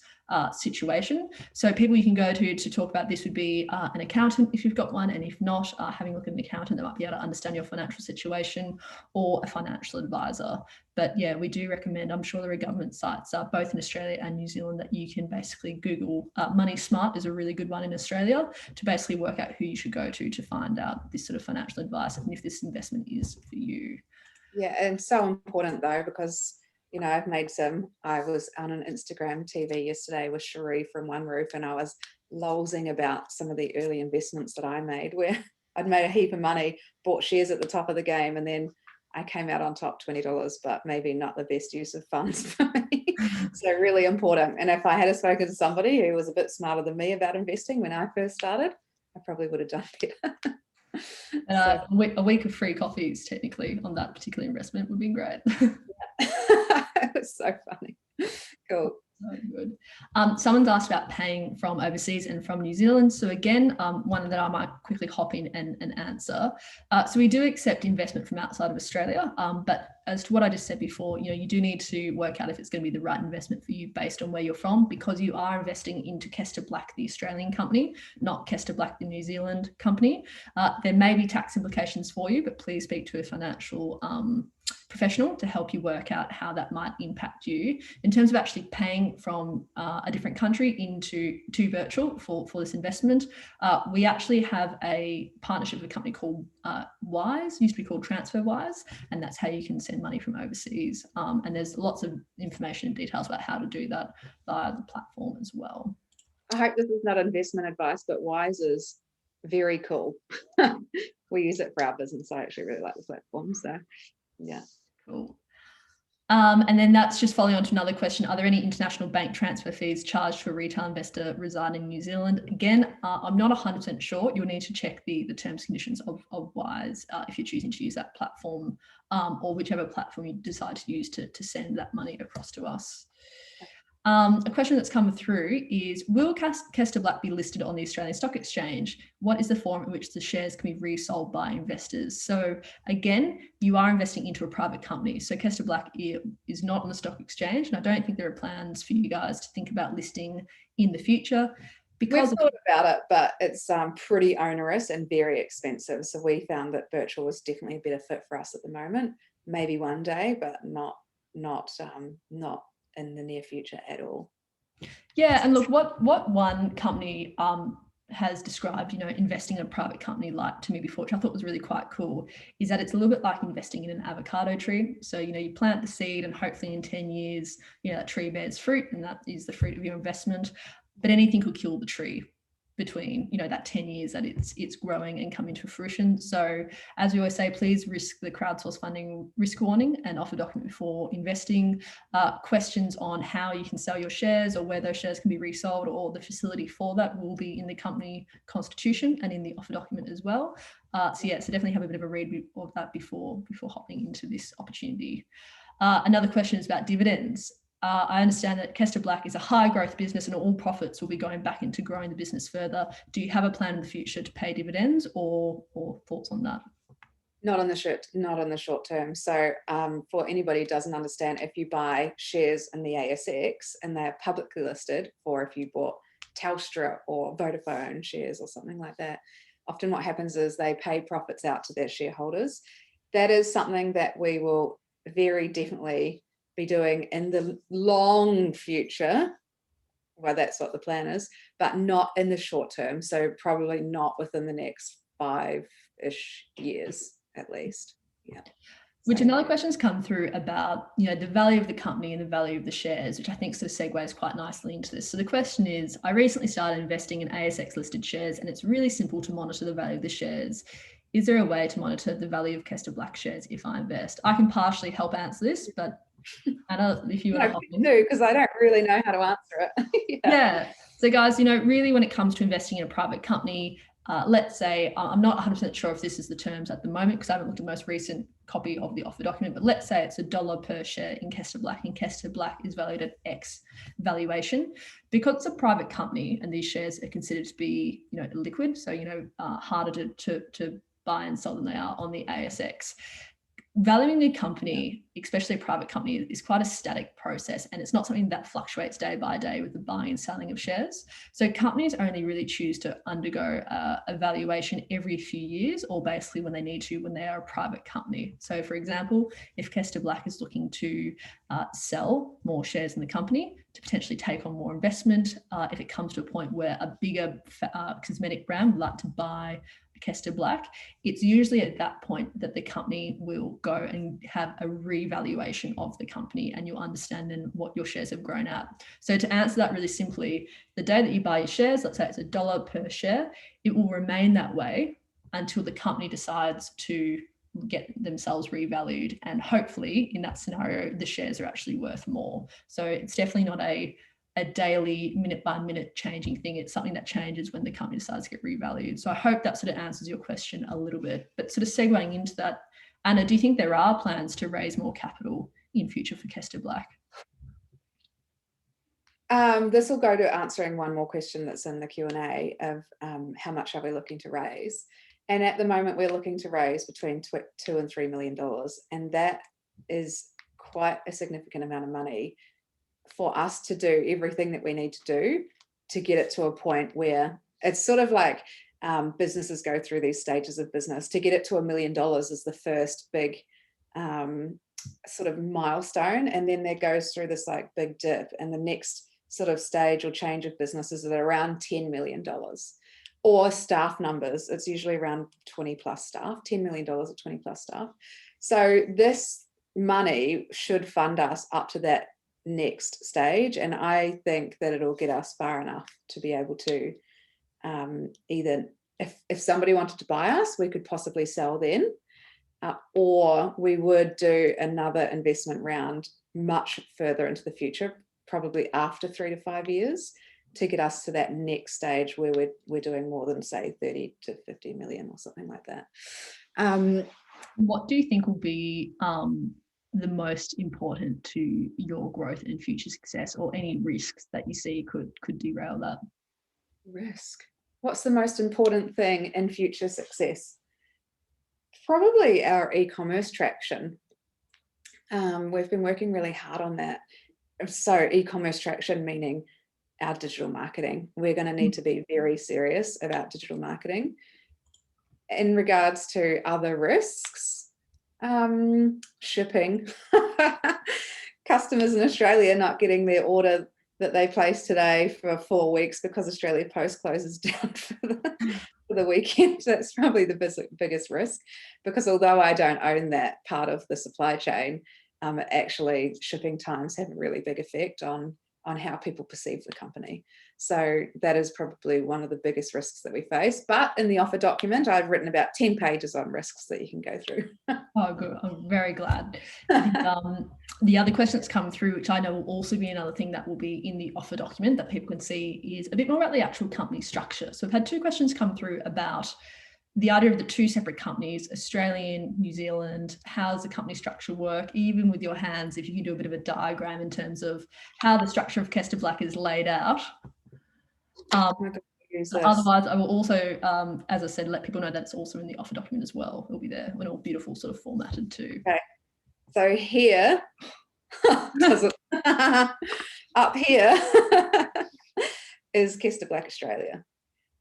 situation. So people you can go to talk about this would be an accountant if you've got one, and if not, having a look at an accountant that might be able to understand your financial situation, or a financial advisor. But yeah, we do recommend, I'm sure there are government sites both in Australia and New Zealand that you can basically Google. Money Smart is a really good one in Australia to basically work out who you should go to find out this sort of financial advice and if this investment is for you. Yeah, and so important though, because I was on an Instagram TV yesterday with Cherie from One Roof, and I was lolzing about some of the early investments that I made where I'd made a heap of money, bought shares at the top of the game, and then I came out on top $20, but maybe not the best use of funds for me. So really important. And if I had spoken to somebody who was a bit smarter than me about investing when I first started, I probably would have done better. A week of free coffees technically on that particular investment would be great. It was so funny. Cool. So good. Someone's asked about paying from overseas and from New Zealand. So again, one that I might quickly hop in and answer. So we do accept investment from outside of Australia, but as to what I just said before, you do need to work out if it's going to be the right investment for you based on where you're from, because you are investing into Kester Black, the Australian company, not Kester Black, the New Zealand company. There may be tax implications for you, but please speak to a financial professional to help you work out how that might impact you. In terms of actually paying from a different country to Birchal for this investment, we actually have a partnership with a company called Wise, used to be called TransferWise, and that's how you can send money from overseas. And there's lots of information and details about how to do that via the platform as well. I hope this is not investment advice, but Wise is very cool. We use it for our business. I actually really like the platform. So yeah. Cool. And then that's just following on to another question. Are there any international bank transfer fees charged to a retail investor residing in New Zealand? Again, I'm not 100% sure. You'll need to check the terms and conditions of Wise if you're choosing to use that platform, or whichever platform you decide to use to send that money across to us. A question that's come through is, will Kester Black be listed on the Australian Stock Exchange? What is the form in which the shares can be resold by investors? So again, you are investing into a private company. So Kester Black is not on the stock exchange, and I don't think there are plans for you guys to think about listing in the future. We've thought about it, but it's pretty onerous and very expensive. So we found that Birchal was definitely a better fit for us at the moment. Maybe one day, but not in the near future at all. Yeah, and look, what one company has described, investing in a private company like to me before, which I thought was really quite cool, is that it's a little bit like investing in an avocado tree. So, you plant the seed and hopefully in 10 years, that tree bears fruit, and that is the fruit of your investment. But anything could kill the tree. between, you know, that 10 years that it's growing and coming to fruition. So as we always say, please risk the crowdsource funding risk warning and offer document before investing. Questions on how you can sell your shares or where those shares can be resold or the facility for that will be in the company constitution and in the offer document as well. So definitely have a bit of a read of that before hopping into this opportunity. Another question is about dividends. I understand that Kester Black is a high growth business and all profits will be going back into growing the business further. Do you have a plan in the future to pay dividends or thoughts on that? Not on the short term. So for anybody who doesn't understand, if you buy shares in the ASX and they're publicly listed, or if you bought Telstra or Vodafone shares or something like that, often what happens is they pay profits out to their shareholders. That is something that we will very definitely be doing in the long future. Well, that's what the plan is, but not in the short term. So probably not within the next 5-ish years at least. Yeah. Which another question's come through about, you know, the value of the company and the value of the shares, which I think sort of segues quite nicely into this. So the question is, I recently started investing in ASX listed shares and it's really simple to monitor the value of the shares. Is there a way to monitor the value of Kester Black shares if I invest? I can partially help answer this, but Anna, if you want to hop in. Because I don't really know how to answer it. Yeah. So guys, you know, really when it comes to investing in a private company, let's say, I'm not 100% sure if this is the terms at the moment because I haven't looked at the most recent copy of the offer document, but let's say it's $1 per share in Kester Black and Kester Black is valued at X valuation. Because it's a private company and these shares are considered to be, you know, liquid, so, you know, harder to buy and sell than they are on the ASX. Valuing a company, especially a private company, is quite a static process and it's not something that fluctuates day by day with the buying and selling of shares. So companies only really choose to undergo a valuation every few years or basically when they need to when they are a private company. So for example, if Kester Black is looking to sell more shares in the company to potentially take on more investment, if it comes to a point where a bigger cosmetic brand would like to buy Kester Black, it's usually at that point that the company will go and have a revaluation of the company and you'll understand then what your shares have grown at. So to answer that really simply, the day that you buy your shares, let's say it's $1 per share, it will remain that way until the company decides to get themselves revalued. And hopefully in that scenario, the shares are actually worth more. So it's definitely not a daily minute by minute changing thing. It's something that changes when the company decides to get revalued. So I hope that sort of answers your question a little bit, but sort of segueing into that, Anna, do you think there are plans to raise more capital in future for Kester Black? This will go to answering one more question that's in the Q&A of how much are we looking to raise? And at the moment, we're looking to raise between $2 and $3 million. And that is quite a significant amount of money for us to do everything that we need to do to get it to a point where it's sort of like businesses go through these stages of business. To get it to $1 million is the first big sort of milestone. And then there goes through this like big dip. And the next sort of stage or change of businesses is at around $10 million. Or staff numbers, it's usually around 20 plus staff, $10 million or 20 plus staff. So this money should fund us up to that next stage, and I think that it'll get us far enough to be able to either if somebody wanted to buy us, we could possibly sell then, or we would do another investment round much further into the future, probably after 3 to 5 years, to get us to that next stage where we're doing more than say 30 to 50 million or something like that. What do you think will be the most important to your growth and future success, or any risks that you see could derail that? Risk. What's the most important thing in future success? Probably our e-commerce traction. We've been working really hard on that. So e-commerce traction meaning our digital marketing. We're going to need to be very serious about digital marketing. In regards to other risks, shipping. Customers in Australia not getting their order that they placed today for 4 weeks because Australia Post closes down for the weekend. That's probably the biggest risk, because although I don't own that part of the supply chain, actually shipping times have a really big effect on on how people perceive the company. So that is probably one of the biggest risks that we face. But in the offer document, I've written about 10 pages on risks that you can go through. Oh, good. I'm very glad. The other question that's come through, which I know will also be another thing that will be in the offer document that people can see, is a bit more about the actual company structure. So I've had 2 questions come through about the idea of the 2 separate companies, Australian, New Zealand. How does the company structure work? Even with your hands, if you can do a bit of a diagram in terms of how the structure of Kester Black is laid out. Otherwise, I will also, as I said, let people know that it's also in the offer document as well. It'll be there in all beautiful sort of formatted too. Okay. So here, up here is Kester Black Australia.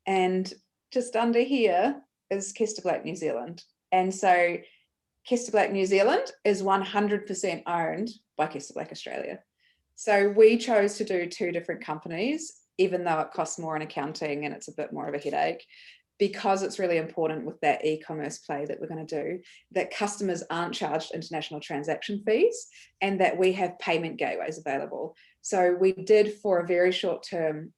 And just under here is Kester Black New Zealand. And so Kester Black New Zealand is 100% owned by Kester Black Australia. So we chose to do 2 different companies, even though it costs more in accounting and it's a bit more of a headache, because it's really important with that e-commerce play that we're going to do, that customers aren't charged international transaction fees and that we have payment gateways available. So we did, for a very short term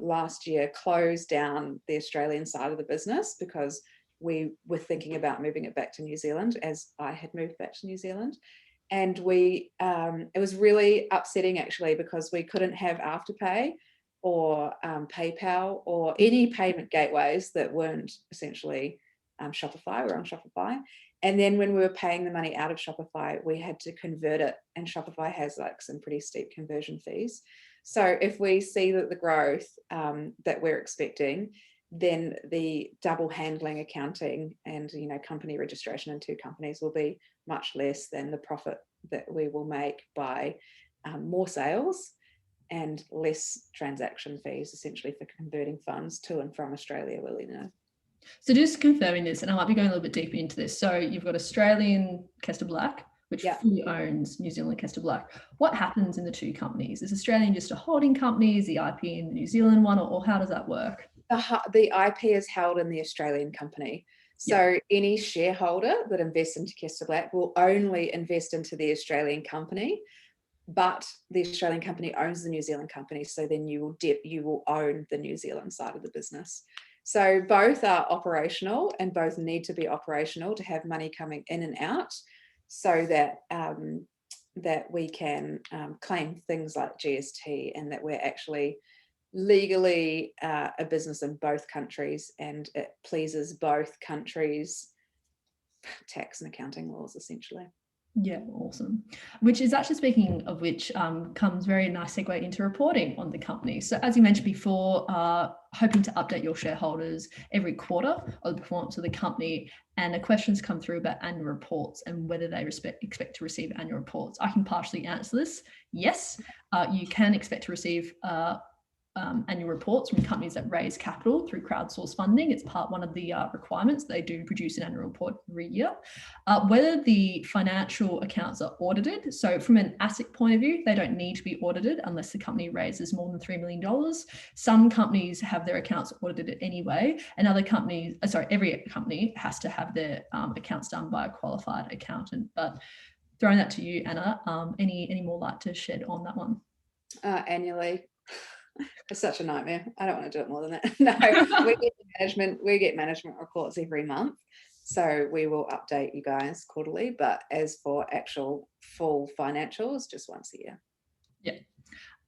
last year, close down the Australian side of the business because we were thinking about moving it back to New Zealand, as I had moved back to New Zealand. And it was really upsetting actually, because we couldn't have Afterpay or PayPal or any payment gateways that weren't essentially Shopify. We're on Shopify. And then when we were paying the money out of Shopify, we had to convert it, and Shopify has like some pretty steep conversion fees. So if we see that the growth that we're expecting, then the double handling accounting and company registration in 2 companies will be much less than the profit that we will make by more sales and less transaction fees, essentially, for converting funds to and from Australia, So just confirming this, and I might be going a little bit deeper into this. So you've got Australian Kester Black, which fully owns New Zealand Kester Black. What happens in the 2 companies? Is Australian just a holding company? Is the IP in the New Zealand one, or how does that work? The IP is held in the Australian company. So any shareholder that invests into Kester Black will only invest into the Australian company, but the Australian company owns the New Zealand company. So then you will own the New Zealand side of the business. So both are operational and both need to be operational to have money coming in and out, so that that we can claim things like GST, and that we're actually legally a business in both countries, and it pleases both countries' tax and accounting laws, essentially. Yeah, awesome. Which is actually, speaking of which, comes very nice segue into reporting on the company. So as you mentioned before, hoping to update your shareholders every quarter of the performance of the company, and the questions come through about annual reports and whether they expect to receive annual reports. I can partially answer this. Yes, you can expect to receive annual reports from companies that raise capital through crowdsourced funding. It's part 1 of the requirements. They do produce an annual report every year. Whether the financial accounts are audited, so from an asset point of view, they don't need to be audited unless the company raises more than $3 million. Some companies have their accounts audited anyway, and other companies, every company has to have their accounts done by a qualified accountant. But throwing that to you, Anna, any more light to shed on that one? Annually. It's such a nightmare. I don't want to do it more than that. No, we get management reports every month. So we will update you guys quarterly. But as for actual full financials, just once a year. Yeah.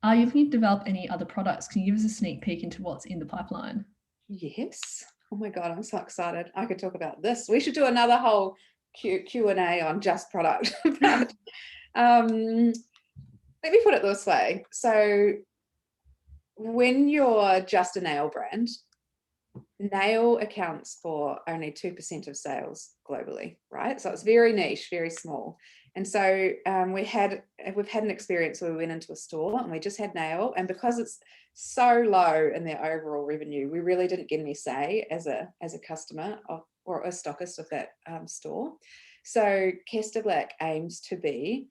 Are you looking to develop any other products? Can you give us a sneak peek into what's in the pipeline? Yes. Oh my God, I'm so excited. I could talk about this. We should do another whole Q&A on just product. But, let me put it this way. So when you're just a nail brand, nail accounts for only 2% of sales globally, right? So it's very niche, very small. And so we've had an experience where we went into a store and we just had nail, and because it's so low in their overall revenue, we really didn't get any say as a customer or a stockist of that store. So Kester Black aims to be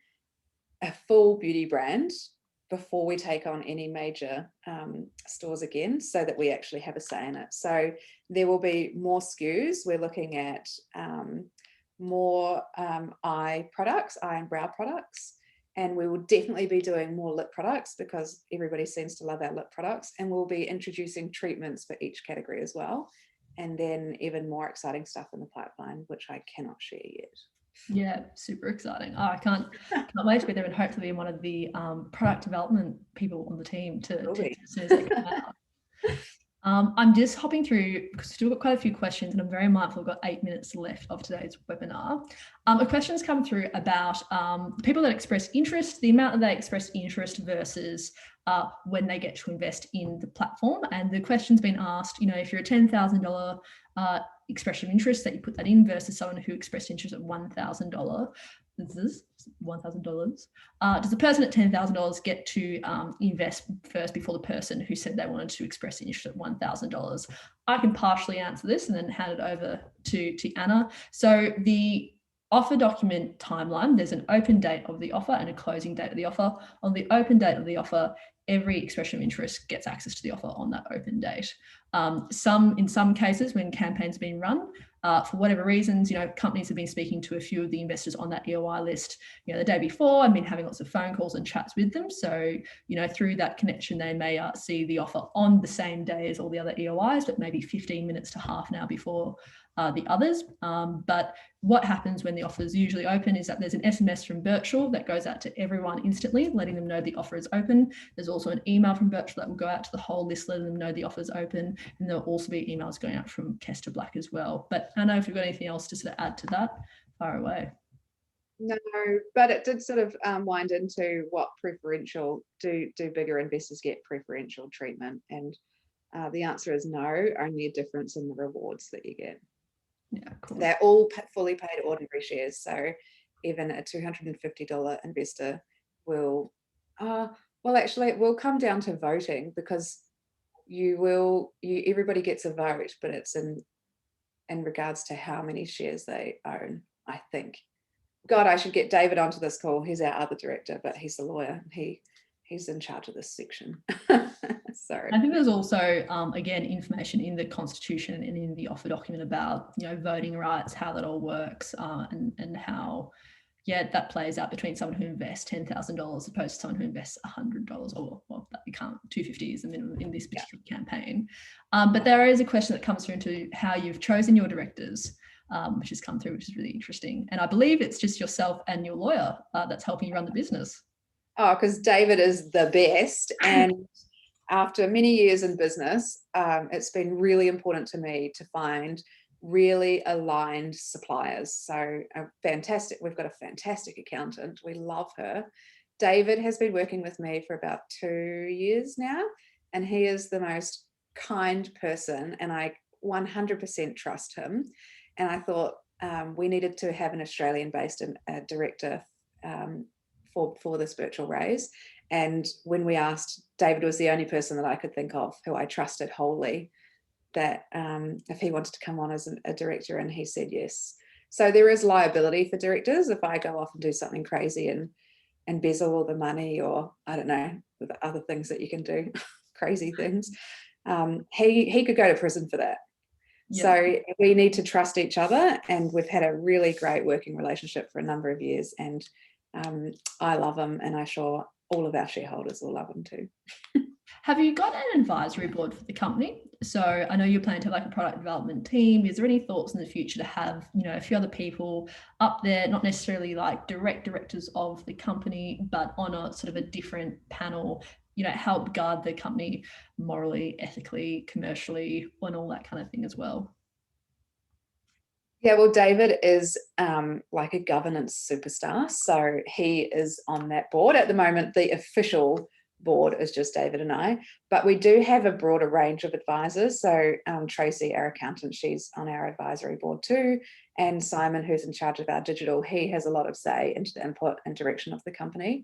a full beauty brand before we take on any major stores again, so that we actually have a say in it. So there will be more SKUs. We're looking at more eye and brow products, And we will definitely be doing more lip products because everybody seems to love our lip products. And we'll be introducing treatments for each category as well. And then even more exciting stuff in the pipeline, which I cannot share yet. Yeah, super exciting. Oh, I can't wait to be there, and hopefully be one of the product development people on the team to as soon as they come out. I'm just hopping through because we've still got quite a few questions, and I'm very mindful we've got 8 minutes left of today's webinar. A question's come through about people that express interest, the amount that they express interest versus when they get to invest in the platform. And the question's been asked, if you're a $10,000 expression of interest, that you put that in versus someone who expressed interest at $1,000. This is $1,000. Does the person at $10,000 get to invest first before the person who said they wanted to express interest at $1,000? I can partially answer this and then hand it over to Anna. So the offer document timeline, there's an open date of the offer and a closing date of the offer. On the open date of the offer, every expression of interest gets access to the offer on that open date. In some cases, when campaigns have been run, for whatever reasons, companies have been speaking to a few of the investors on that EOI list, the day before, and been having lots of phone calls and chats with them. So, through that connection, they may see the offer on the same day as all the other EOIs, but maybe 15 minutes to half an hour before the others. But what happens when the offer is usually open is that there's an SMS from Birchal that goes out to everyone instantly, letting them know the offer is open. There's also an email from Birchal that will go out to the whole list, letting them know the offer is open. And there'll also be emails going out from Kester Black as well. But Anna, if you've got anything else to sort of add to that, fire away. No, but it did sort of wind into what preferential, do bigger investors get preferential treatment? And the answer is no, only a difference in the rewards that you get. Yeah, cool. They're all fully paid ordinary shares. So even a $250 investor will, actually it will come down to voting, because everybody gets a vote, but it's in regards to how many shares they own, I think. God, I should get David onto this call. He's our other director, but he's a lawyer. He's in charge of this section. Sorry. I think there's also, again, information in the Constitution and in the offer document about, voting rights, how that all works, and how, that plays out between someone who invests $10,000 opposed to someone who invests $100, or well, that you can't. $250 is the minimum in this particular campaign. But there is a question that comes through into how you've chosen your directors, which has come through, which is really interesting. And I believe it's just yourself and your lawyer that's helping you run the business. Oh, because David is the best. And after many years in business, it's been really important to me to find really aligned suppliers. So we've got a fantastic accountant. We love her. David has been working with me for about 2 years now, and he is the most kind person, and I 100% trust him. And I thought we needed to have an Australian-based director for this virtual raise. And when we asked, David was the only person that I could think of who I trusted wholly, that if he wanted to come on as a director, and he said yes. So there is liability for directors if I go off and do something crazy and embezzle all the money, or I don't know, with other things that you can do, crazy things. He could go to prison for that. Yeah. So we need to trust each other, and we've had a really great working relationship for a number of years, and I love him, and I'm sure all of our shareholders will love him too. Have you got an advisory board for the company? So I know you're planning to have like a product development team. Is there any thoughts in the future to have, a few other people up there, not necessarily like direct directors of the company, but on a sort of a different panel, help guard the company morally, ethically, commercially, and all that kind of thing as well? Yeah, well, David is like a governance superstar. So he is on that board. At the moment, the official board is just David and I, but we do have a broader range of advisors. So Tracy, our accountant, she's on our advisory board too. And Simon, who's in charge of our digital, he has a lot of say into the input and direction of the company.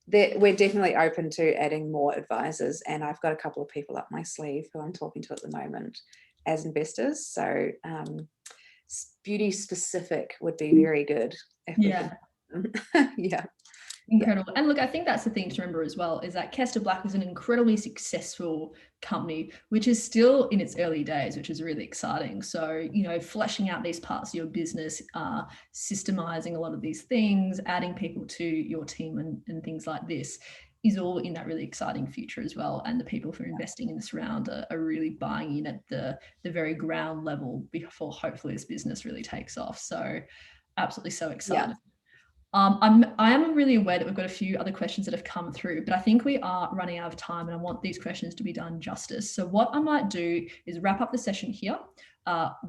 We're definitely open to adding more advisors. And I've got a couple of people up my sleeve who I'm talking to at the moment as investors. So beauty specific would be very good. Yeah. Yeah. Incredible. And look, I think that's the thing to remember as well, is that Kester Black was an incredibly successful company, which is still in its early days, which is really exciting. So, you know, fleshing out these parts of your business, systemizing a lot of these things, adding people to your team and things like this is all in that really exciting future as well. And the people who are investing in this round are really buying in at the very ground level before hopefully this business really takes off. So absolutely so excited. Yeah. I am really aware that we've got a few other questions that have come through, but I think we are running out of time and I want these questions to be done justice. So what I might do is wrap up the session here.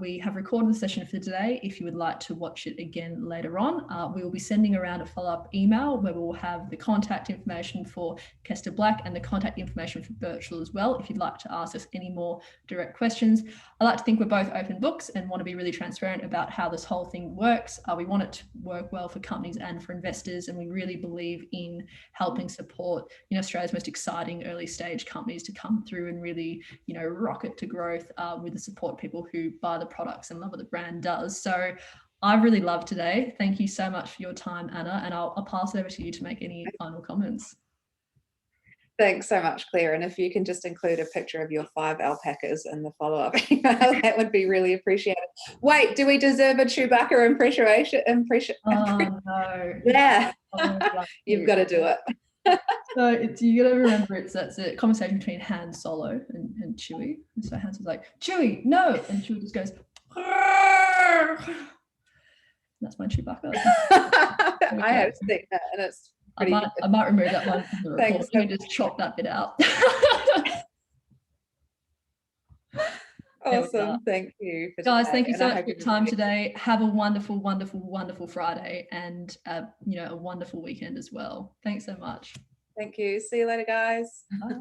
We have recorded the session for today. If you would like to watch it again later on, we will be sending around a follow-up email where we will have the contact information for Kester Black and the contact information for Birchal as well, if you'd like to ask us any more direct questions. I like to think we're both open books and want to be really transparent about how this whole thing works. We want it to work well for companies and for investors, and we really believe in helping support, you know, Australia's most exciting early stage companies to come through and really, you know, rocket to growth with the support of people who buy the products and love what the brand does. So I really loved today. Thank you so much for your time, Anna, and I'll pass it over to you to make any final comments. Thanks so much, Claire. And if you can just include a picture of your 5 alpacas in the follow-up email, that would be really appreciated. Wait, do we deserve a Chewbacca impression? Oh, no. Yeah, you've got to do it. So you got to remember that's a conversation between Han Solo and Chewie. And so Han's like, Chewie, no, and Chewie just goes, that's my Chewbacca. I have seen that, and it's pretty. I might remove that one from the recording and just chop that bit out. Awesome. Thank you. Guys, thank you so much for your time today. Have a wonderful, wonderful, wonderful Friday and, you know, a wonderful weekend as well. Thanks so much. Thank you. See you later, guys. Bye.